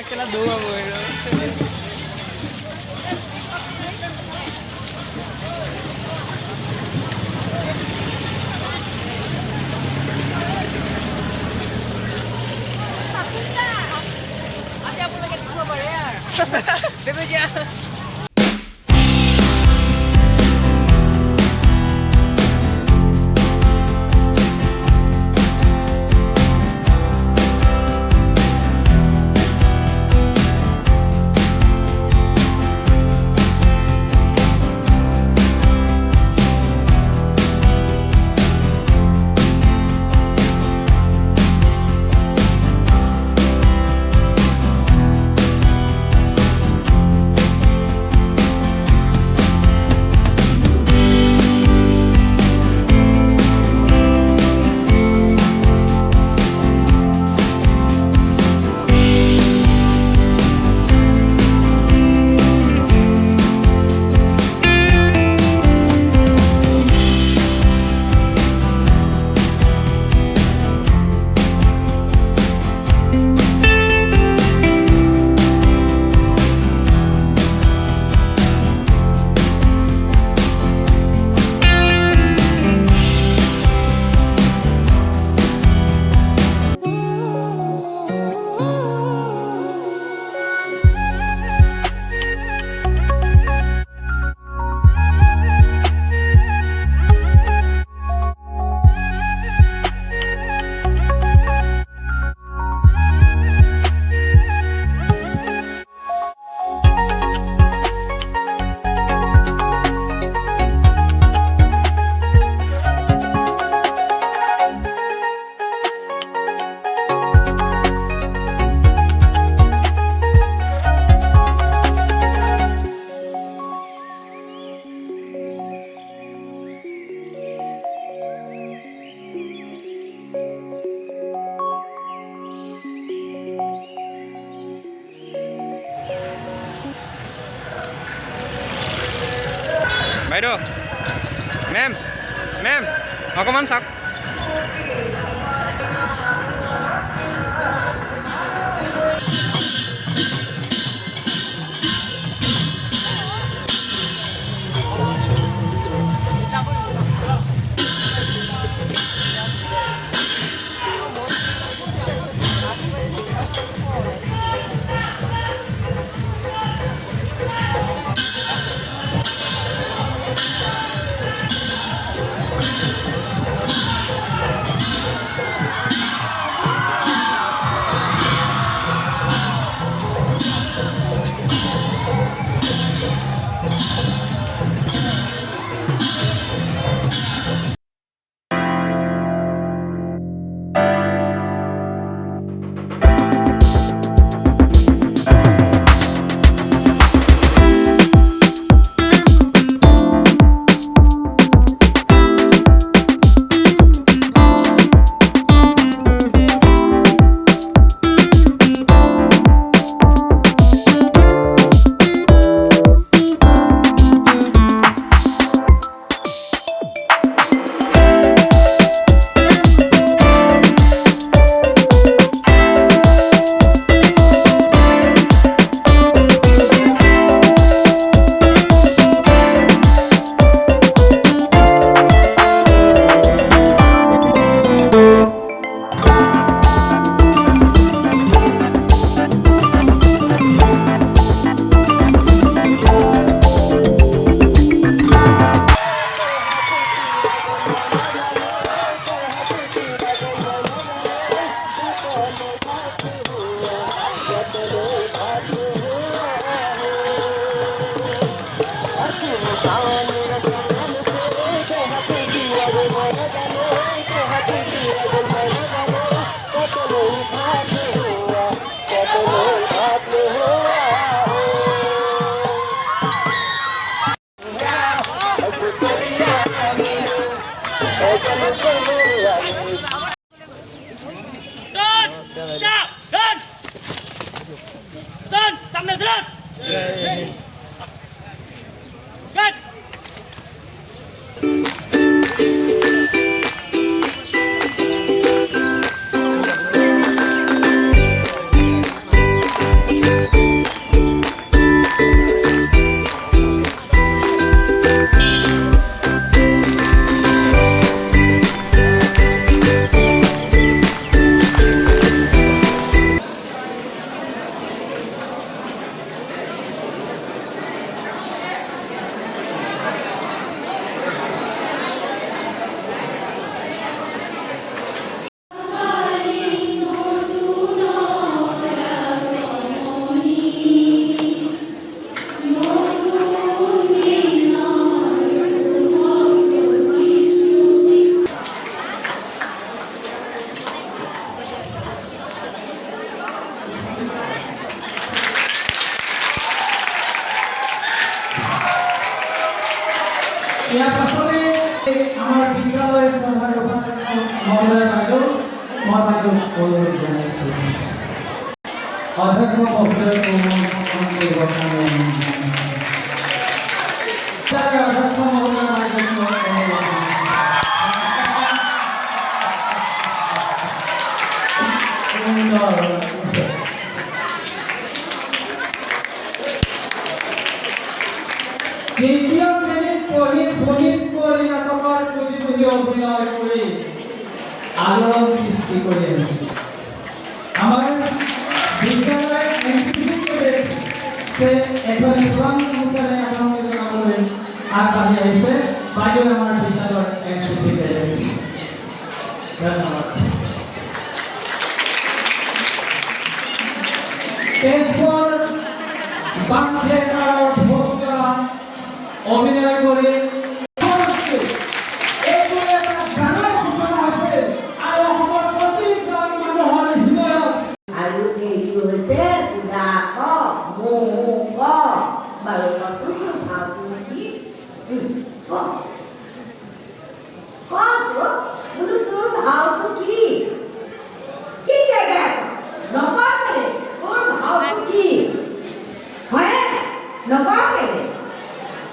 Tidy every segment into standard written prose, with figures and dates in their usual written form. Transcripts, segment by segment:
kena dua boy. Bebe ya. বাইদেউ ma'am ma'am অকণমান চাওক ইয়াৰ পাছতে আমাৰ বিদ্যালয়ৰ সভাৰ মহোদয় বাইদেউ মই বাইদেউ অনুৰোধ জনাইছোঁ অধ্যক্ষ মহোদয় সন্মান কৰিবৰ কাৰণে অধ্যক্ষ মহোদয় বাইদেউ দ্বিতীয় শ্ৰেণীত পঢ়ি শোণিতপুৰ নাটকৰ প্ৰতিযোগী অভিনয় কৰি আলোড়ন সৃষ্টি কৰি আহিছে আমাৰ বিদ্যালয়ৰ এনচিচি এখন ইসলাম অনুসাৰে আপোনালোকে জনাবলৈ আগবাঢ়ি আহিছে বাইদেউ আমাৰ বিদ্যালয়ৰ এনচিচি ধন্যবাদ তেজপুৰ বাংলাদেশৰ ভোটৰা অভিনয় কৰি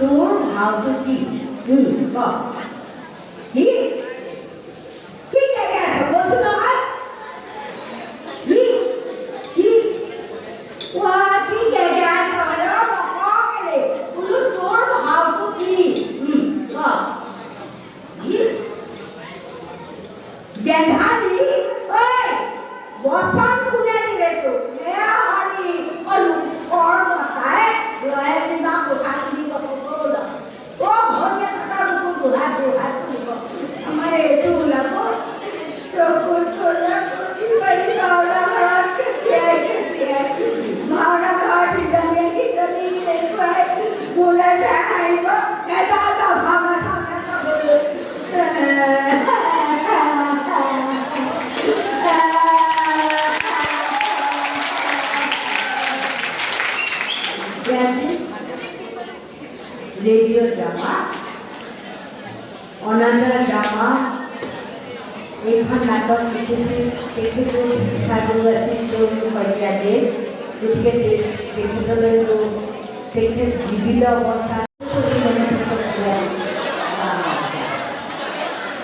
তোর ভাবতো কি কি কি জায়গা আছে বলছো না ভাই কি কি ওয়া কি জায়গা আছে আরে বাবা গেলে বলো তোর ভাবতো কি কি গেন্ধারি ওই বসন কোনে দিলে তো এ হরি অলু কর মাথায় রয়েল না কোথা কি हमारे दूल्हा को तो कुछ छोड़ा कुछ बड़ी भावना हाथ के किया भावना हाथ जमीन की गली में पाए बोला जाए वो कैसा था भावना सामने का बोले रेडियो ड्रामा অনন্যা ড্রামা এইখন নাটক তেখেতৰ শিক্ষাগুৰু আছিল সৌৰভ শইকীয়াদেৱ গতিকে তেখেতলৈতো তেখেত জীৱিত অৱস্থাত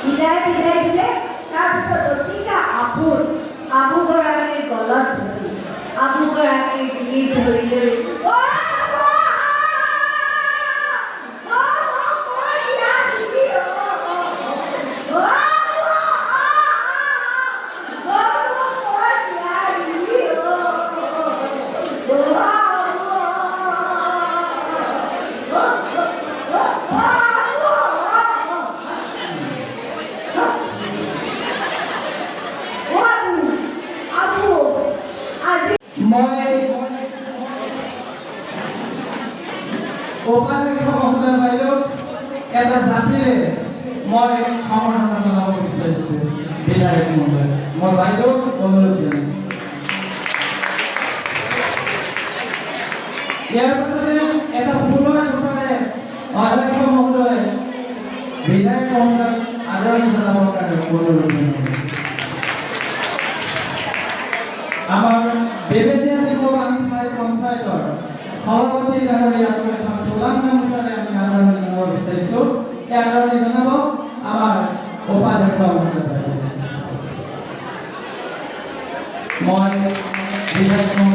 বিদায় দিলে তাৰপিছত অতিকা আবুগৰাকীৰ গলত ধৰি আবুগৰাকীৰ ডিঙিত ধৰি লৈ উপাধ্যক্ষ মহোদয় বাইদেউ এটা জাতিৰে মই সম্বৰ্ধনা জনাব বিচাৰিছোঁ বিধায়ক মহোদয় মই বাইদেউক অনুৰোধ জনাইছোঁ ইয়াৰ পাছতে এটা ফুলৰ ৰূপৰে অধ্যক্ষ মহোদয় বিধায়ক মহোদয় আদৰণি জনাবৰ কাৰণে অনুৰোধ জনাইছোঁ আমাৰ বেবেজীয়া পঞ্চায়তৰ সভাপতি ডাঙৰীয়াক এখন তোলাং গামোচাৰে আমি আদৰণি জনাব বিচাৰিছোঁ এই আদৰণি জনাব আমাৰ উপাধ্যক্ষ মহোদয় মই বিধায়ক